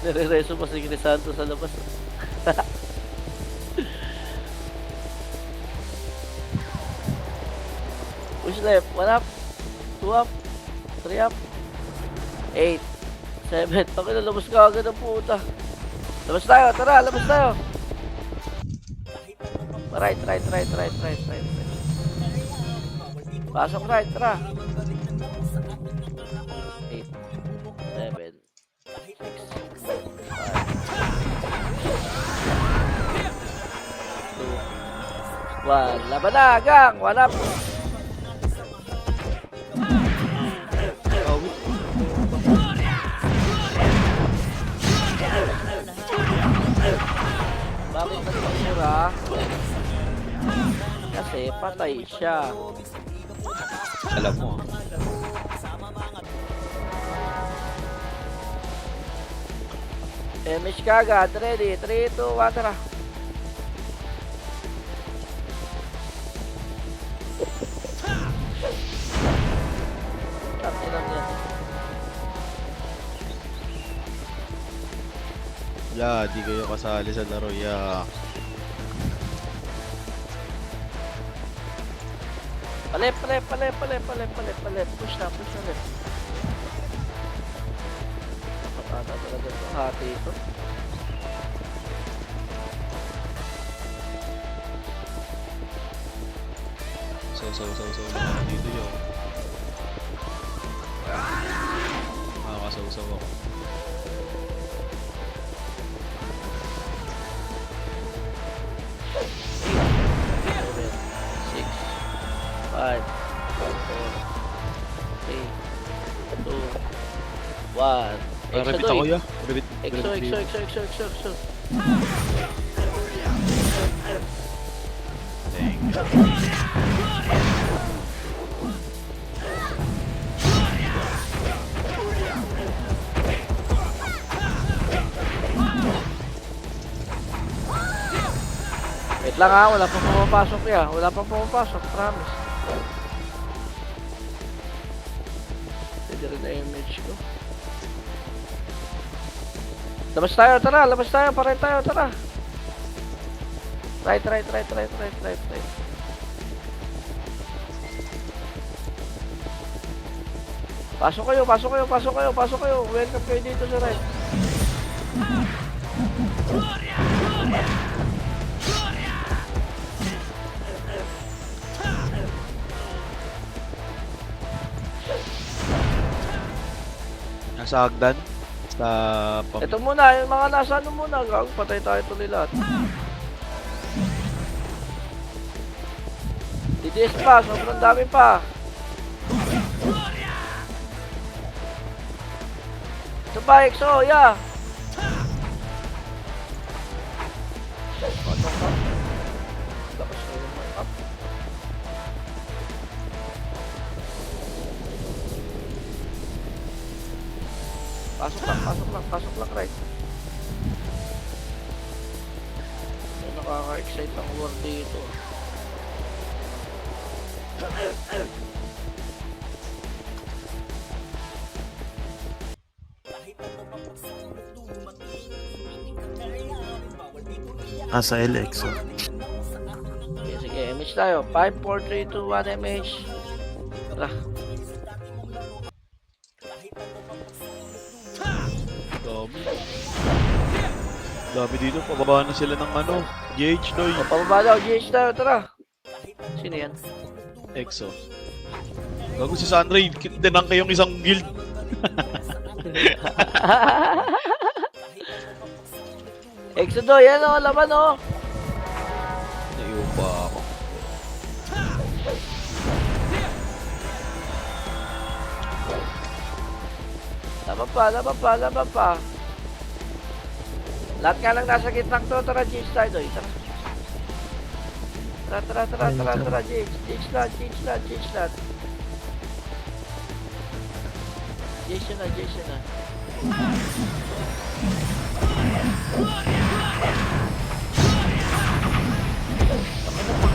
Nire-reso pa si Crisanto sa labas. Push left, 1 up, 2 up, 3 up, 8, 7. Bakit na labas ka agad ang puta? Labas tayo, tara, labas tayo. Right. Pasok right, tara. 8, 7, 6, 5, 2, 1. Laban na, gang, 1 up. Bakit nagpapura? Kasi patay siya. Alam mo. MH ka agad, ready? 3, 2, 1, tara. Takilang yan. Ya, di kayo kasali sa laro, ya. Palep. Push na left. Patata talaga ito, hati ito. So, dito yun. Makakasaw-saw ako. Five, 4, 3, 2, 1. Repeat ako ya. Exo. Thank you. Wait lang ha, wala pang pumapasok ya. Wala pang pumapasok, promise. Pwede rin na image ko. Labas tayo, tara, labas tayo, paray tayo, tara. Right. Pasok kayo. Welcome kayo dito sa right. Nasa hagdan. Sa Ito muna, yung mga nasa ano muna, gag, patay tayo tuloy lahat. DDS pa, sobrang dami pa. Ito pa, EXO, yeah. Lakas na yung mic up. Pasok lang, right. May nakaka-excite ang word dito. Sa LX. Sige, image tayo. 5, 4, 3, 2, 1, image. Tara. dami. Dami dito. Pababa na sila ng ano. GH, Doy. O, pababa daw. GH tayo, tara. Sino yan? EXO. Gago si Sunray. Tinang kayong isang guild. Exodo, yan o, laban o. Naiupa ako. Laban pa. Lahat nga lang nasa gitnang to, tara, GH tayo, Doy. Tara. Tara, GH lahat. GH na.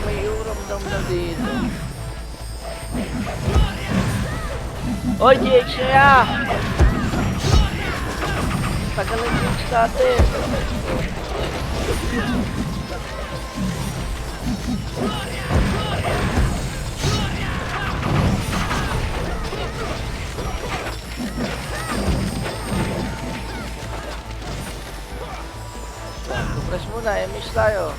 May uramdam na dito. Oy, GH na ya! Tagal ng GH natin. Press muna, miss tayo.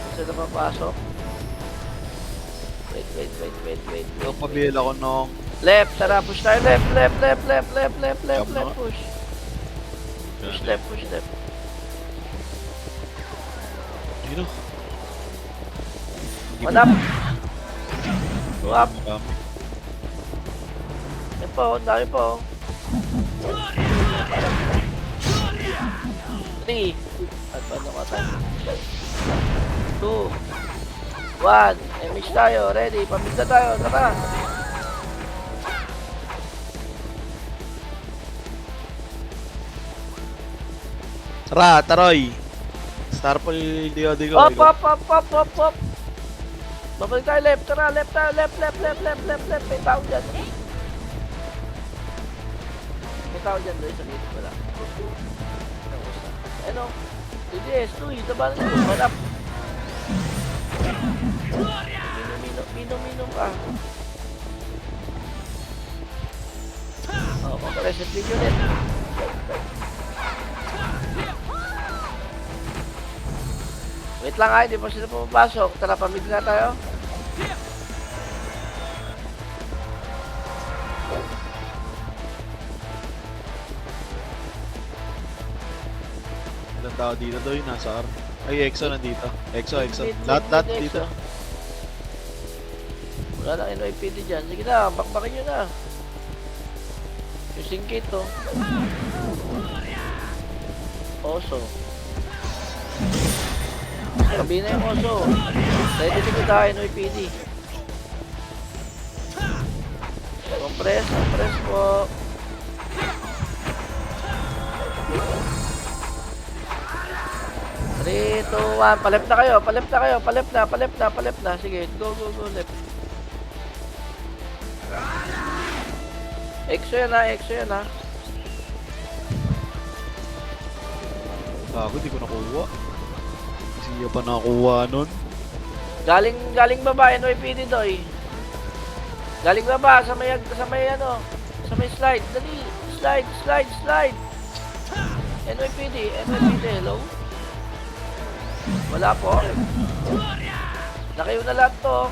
Gusto na papasok. Wait. Pabil ako nung... Left, tara, push tayo. Left, push. Push left. Yun o. One up. Two up. Dami. Yan po, dami po. 3. At paano ka tayo? 2. 1. Miss tayo, ready. Pamigda tayo, tara. Tara, Taroy. Starfall Diodigo. Up. Babalik tayo, left. Tara, left tayo, left. May tao dyan. Doy, sa gate. Wala. Ano? DDS, Tuy, tabanan nyo. Manap. Minom ka. Compression video net. Wait lang ha, hindi pa sila pumapasok. Tara, pamig na tayo. Ilang tao dito, Doy? Nasa R. Ay, EXO nandito. EXO. Mid, Lahat mid, dito. EXO. Wala lang NYPD dyan. Sige na, bakbakin nyo na. Yung singkit to. Oso. Sabi na yung oso. Ready to go tayo, NYPD. Compress po. 3, 2, 1. Palep na kayo. Palep na kayo. Palep na. Palep na. Palep na. Sige. Go, go, go. Left. Exo yan ha. Exo yan ha. Bago, di ko nakuha. Siya pa nakakuha nun. Galing baba. NYPD doy. Galing baba. Sa may ano. Sa may slide. Dali. Slide. NYPD. Hello? Wala po. Nakayo na lahat to.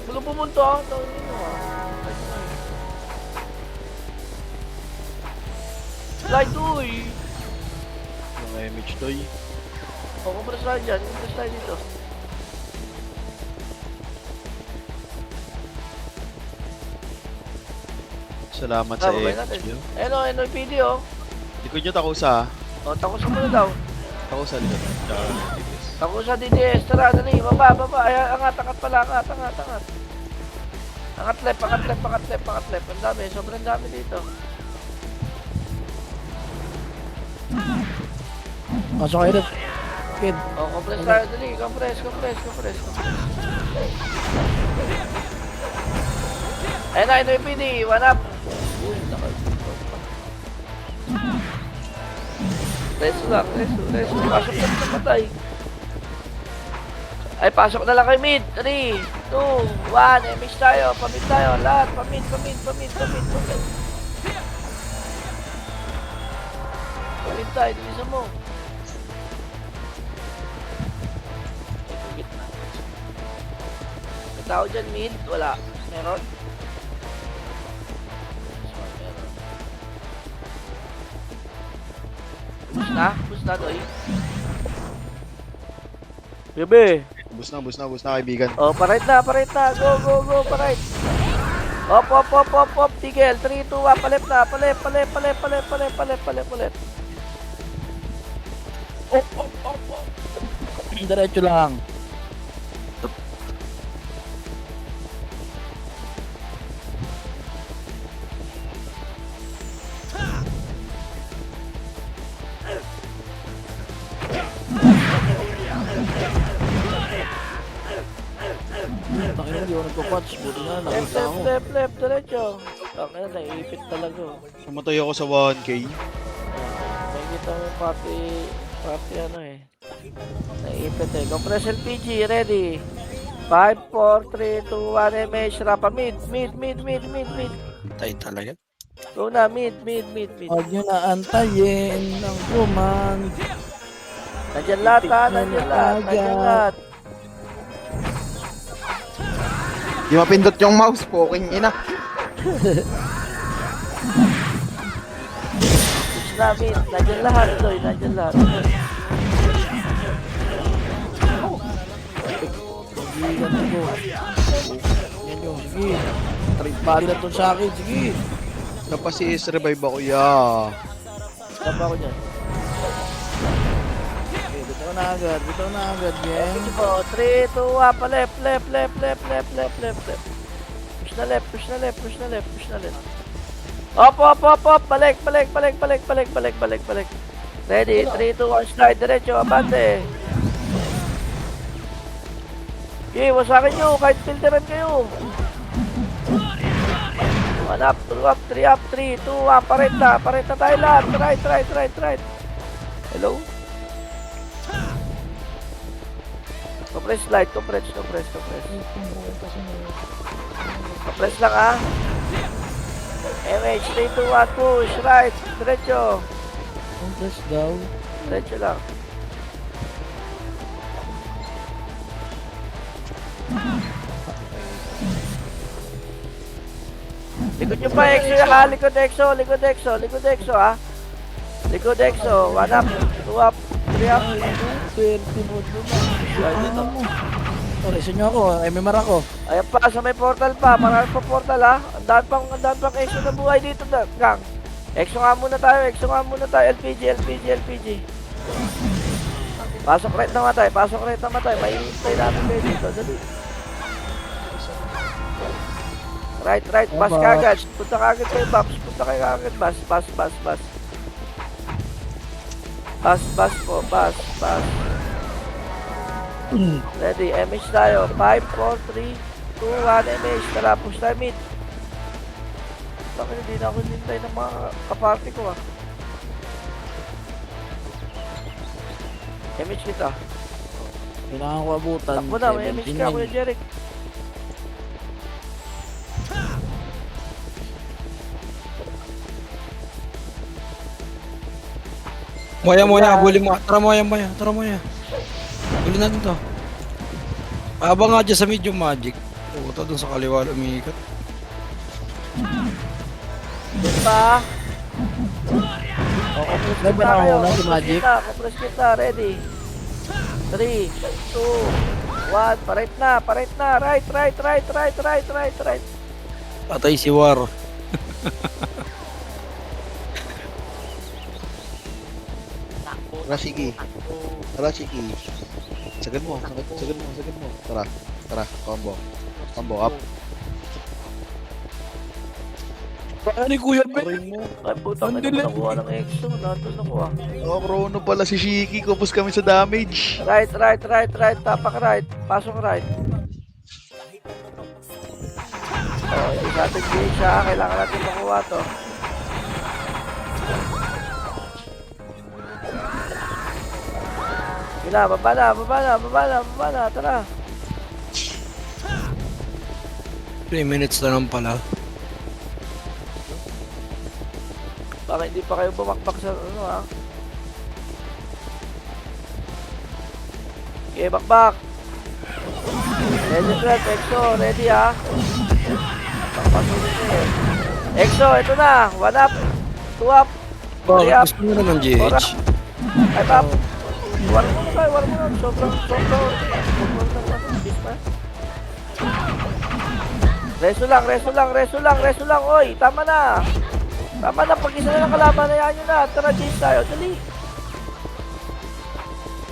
Bulong pumunto. Slide uy. Mga MH doy. O, kumpara slide dyan. Kumpara slide dito. Salamat sa babay MH natin. nyo. Ayun o, NYPD o. Likod nyo takusa. O, takusa mo na daw. Takusa likod. Tsaka DPS. Takusa DDS. Tara, dali. Baba. Ay, angat pala. Angat. Angat left. Ang dami. Sobrang dami dito. Pasok kayo rin. Kid. O, compress tayo. Dali. Compress. Ayun na, NYPD. One up. Uy, reso lang. Pasok na sa patay. Ay, pasok na lang kay mid. 3, 2, 1. MH tayo. Pamid tayo. Lahat. Pamid. Pamid tayo. Dilisan mo. Ito, gitna. May tao dyan, mid. Wala. Meron? Bus na, doy. Bebe. Bus na kaibigan. Oh, parait na. Go, parait. Op. Tigil. 3, 2, 1. Palep na. Palep. Op. Diretso lang. Takina mo, di ako nagpa-patch. Buti nga, nakita ako. Left. Diretso. Takina, naiipit talaga. Pumatay ako sa 1K. Nakikita mo yung party ano eh. Naiipit eh. Compress LPG, ready. 5, 4, 3, 2, 1, MH, rapa, mid. Tayo talaga. Go na, mid. Huwag nyo na antayin ng command. Nandiyan lahat. Di mapindot yung mouse, poking ina. Push na, mid. Nandiyan lahat, doy. Nandiyan lahat. Sige, ganun ko. Yan yun, sige. Trade body na to sa akin, sige. Napasi-is revive ako, yeah. Tapa ako dyan. Okay, bitaw na agad, gang. 3, 2, 1, pa left. Push na left. Op. Balik. Ready, 3, 2, 1, slide, diretso, abante. Okay, wasakin nyo, kahit filteran kayo. 1 up, 2 up, 3 up, 3, 2, 1, parit na tayo lahat. Right. Hello? Compress slide, compress. Compress lang ah. MH, 3, 2, 1, push, right, diretso. Compress daw. Diretso lang. Likod nyo pa, exo ha, likod exo ha. Likod exo, 1 up, 2 up, 3 up. Swerte mo doon. Reso nyo ako, MMR ako. Ayan pa, sa may portal pa, marami pa portal ha. Ang daan pang exo na buhay dito na, gang. Exo nga muna tayo, LPG. Pasok right na matay, may hintay natin kayo dito, dali. Right, bus kagad, punta kagad kayo, Babs, bus. Pass po, pass. Ready, MH tayo. 5, 4, 3, 2, 1, MH. Tara, push tayo mid. Bakit hindi na ako nintay ng mga kaparty ko ah. MH kita. Kailangan ko abutan. Takbo na, may MH ka, Kuya Jeric. Moya, abulin mo. Tara Moya. Huli natin to. Abang nga dyan sa medium magic. Puta dun sa kaliwa lumikat. Doon pa. O, compress May kita banang kayo. una si Magic. Compress kita, ready. 3, 2, 1. Pa-right na. Right. Patay si War. Rashiki. Sagad mo. Tara. Combo up. Ano ni Kuya Ben? Ay, putang ina mo nakuha ng EXO. Nandun ako ah. Oh, chrono pala si Shiki. Kupos kami sa damage. Right. Tapak right. Pasok right. Oh, hindi sa atin gauge ha. Kailangan natin makuha to. Yun na, baba na. Tara. 3 minutes na lang pala. Baka hindi pa kayo bumakbak sa ano ha. Okay, bakbak. Ready, Fred. EXO, ready ha. Pakpasunin nyo eh. EXO, ito na. 1 up. 2 up. 3 up. Gusto mo na ng GH. 5 up. War mo na. Sobrang. Reso lang. Oy, tama na. Pag-isa na ng kalaban, hayaan nyo na. Tara, change tayo. Dali.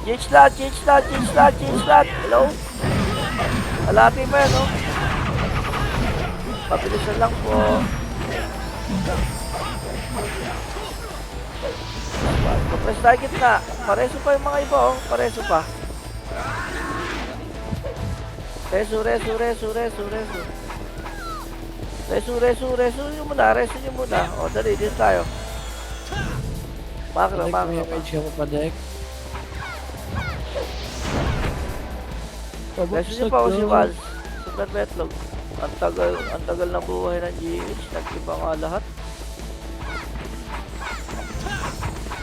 Change slot. Hello? Alapin mo yan, no? Pabilisan lang po. Compress tayo gitna. Pareso pa yung mga iba, oh. Pareso pa. Reso nyo muna. O, dali, din tayo. Makro. May image ka pa Dek. Reso nyo pa, si Vals. Super Betlog. Ang tagal ng buhay ng GH. Nag-iba nga lahat.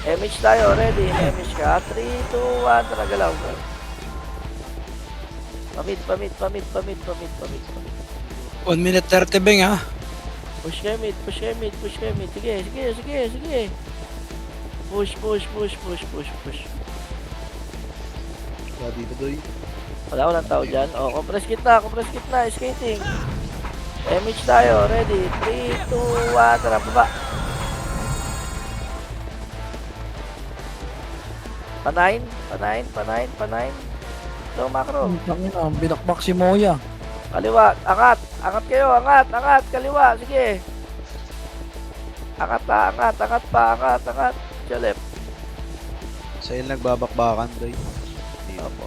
MH tayo, ready. MH ka. 3, 2, 1. Tara, galaw. Pamit. 1 minute 30 beng ha. Push kayo mid. Sige. Push. Dito, Doy. Walang tao dyan. O, compress kit na. Skating. MH tayo, ready. 3, 2, 1. Tara, baba. Panain. Ito, macro. Binakbak si Moya. Kaliwa, angat kayo, angat, kaliwa, sige. Angat pa. Sa left. Sa il nagbabakbakan, Doy. Opo.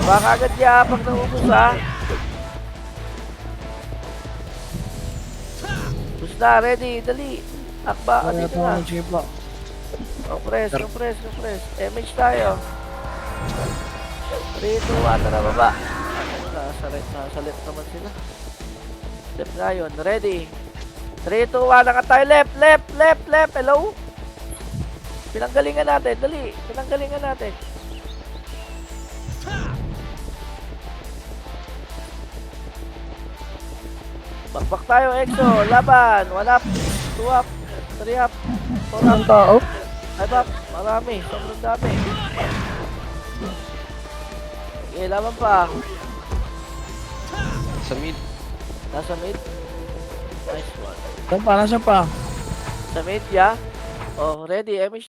Baka agad niya pag naubos ha. Bus na, ready, dali. Akba, Kaya dito ito na. ang chipa. Compress. MH tayo. 3, 2, 1, tara baba. Nasa left naman sila. Left na yun, ready. 3, 2, 1, angat tayo. Left. Hello? Pinanggalingan natin, dali. Bakbak tayo, EXO. Laban. 1 up, 2 up, 3 up, 4 up. Ang tao. 5 up. Marami. Sobrang dami. Okay, laban pa. Sa mid. Nasa mid. Nice one. Saan pa? Nasaan pa? Sa mid, yeah. Oh, ready. MH